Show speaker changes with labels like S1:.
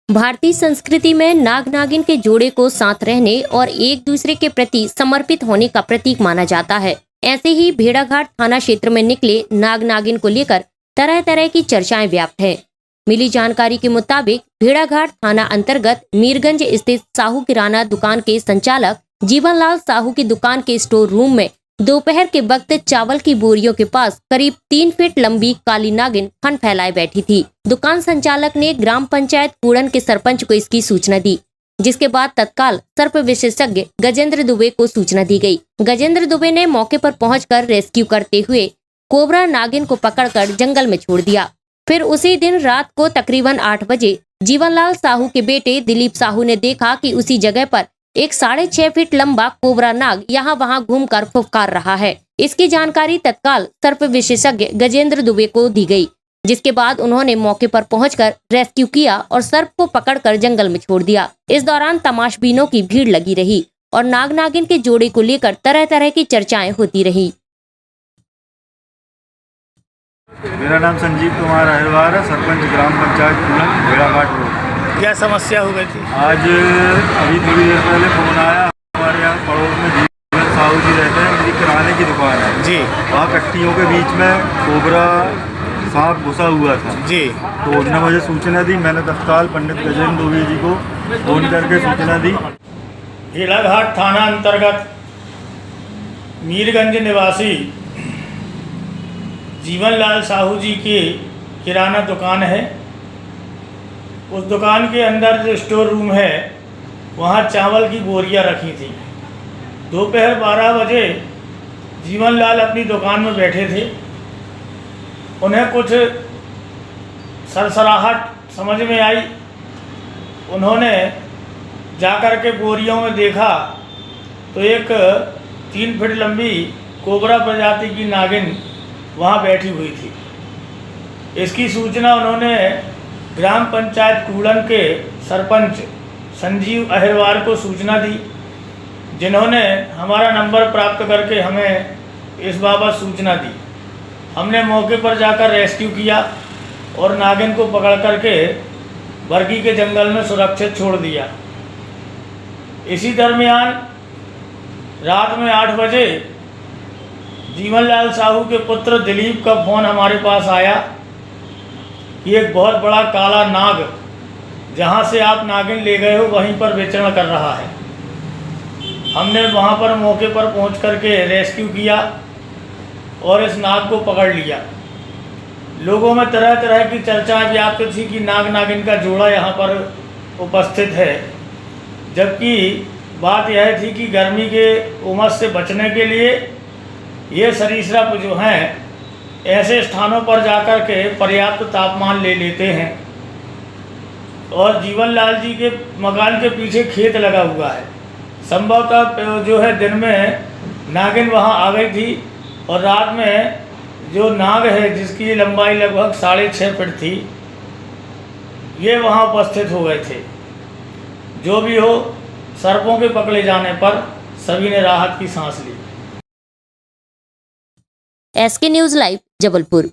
S1: भारतीय संस्कृति में नाग नागिन के जोड़े को साथ रहने और एक दूसरे के प्रति समर्पित होने का प्रतीक माना जाता है। ऐसे ही भेड़ाघाट थाना क्षेत्र में निकले नाग नागिन को लेकर तरह तरह की चर्चाएं व्याप्त हैं। मिली जानकारी के मुताबिक भेड़ाघाट थाना अंतर्गत मीरगंज स्थित साहू किराना दुकान के संचालक जीवनलाल साहू की दुकान के स्टोर रूम में दोपहर के वक्त चावल की बोरियों के पास करीब 3 फीट लंबी काली नागिन फन फैलाए बैठी थी। दुकान संचालक ने ग्राम पंचायत कूड़न के सरपंच को इसकी सूचना दी, जिसके बाद तत्काल सर्प विशेषज्ञ गजेंद्र दुबे को सूचना दी गई। गजेंद्र दुबे ने मौके पर पहुंचकर रेस्क्यू करते हुए कोबरा नागिन को पकड़कर जंगल में छोड़ दिया। फिर उसी दिन रात को तकरीबन 8 बजे जीवनलाल साहू के बेटे दिलीप साहू ने देखा कि उसी जगह पर एक 6.5 फीट लंबा कोबरा नाग यहाँ वहाँ घूमकर फुफकार रहा है। इसकी जानकारी तत्काल सर्प विशेषज्ञ गजेंद्र दुबे को दी गई, जिसके बाद उन्होंने मौके पर पहुंचकर रेस्क्यू किया और सर्प को पकड़कर जंगल में छोड़ दिया। इस दौरान तमाशबीनों की भीड़ लगी रही और नाग नागिन के जोड़े को लेकर तरह तरह की चर्चाएं होती रही।
S2: मेरा नाम संजीव कुमार अहिरवार है, सरपंच ग्राम पंचायत कूड़न भेड़ाघाट रोड।
S3: क्या समस्या हो गई थी?
S2: आज अभी थोड़ी देर पहले फोन आया, हमारे यहाँ पड़ोस में जीवन साहू जी रहते हैं, उनकी किराने की दुकान है
S3: जी।
S2: वहाँ कट्टियों के बीच में कोबरा सांप घुसा हुआ था
S3: जी।
S2: तो उन्होंने मुझे सूचना दी। मैंने तत्काल पंडित गजेंद्र दुबे जी को फोन करके सूचना दी।
S3: भेड़ाघाट थाना अंतर्गत मीरगंज निवासी जीवनलाल साहू जी की किराना दुकान है। उस दुकान के अंदर जो स्टोर रूम है वहाँ चावल की बोरियां रखी थी। दोपहर 12 बजे जीवनलाल अपनी दुकान में बैठे थे। उन्हें कुछ सरसराहट समझ में आई। उन्होंने जाकर के बोरियों में देखा तो एक 3 फीट लंबी कोबरा प्रजाति की नागिन वहाँ बैठी हुई थी। इसकी सूचना उन्होंने ग्राम पंचायत कूड़न के सरपंच संजीव अहिरवार को सूचना दी, जिन्होंने हमारा नंबर प्राप्त करके हमें इस बाबत सूचना दी। हमने मौके पर जाकर रेस्क्यू किया और नागिन को पकड़ करके बरगी के जंगल में सुरक्षित छोड़ दिया। इसी दरमियान रात में 8 बजे जीवनलाल साहू के पुत्र दिलीप का फ़ोन हमारे पास आया कि एक बहुत बड़ा काला नाग जहाँ से आप नागिन ले गए हो वहीं पर विचरण कर रहा है। हमने वहाँ पर मौके पर पहुँच करके रेस्क्यू किया और इस नाग को पकड़ लिया। लोगों में तरह तरह की चर्चाएं व्याप्त थी कि नाग नागिन का जोड़ा यहाँ पर उपस्थित है, जबकि बात यह थी कि गर्मी के उमस से बचने के लिए ये सरीसृप जो हैं ऐसे स्थानों पर जाकर के पर्याप्त तापमान ले लेते हैं। और जीवनलाल जी के मकान के पीछे खेत लगा हुआ है। संभवतः जो है दिन में नागिन वहाँ आ गई थी और रात में जो नाग है जिसकी लंबाई लगभग 6.5 फीट थी, ये वहाँ उपस्थित हो गए थे। जो भी हो, सर्पों के पकड़े जाने पर सभी ने राहत की सांस ली।
S1: SK news live Jabalpur.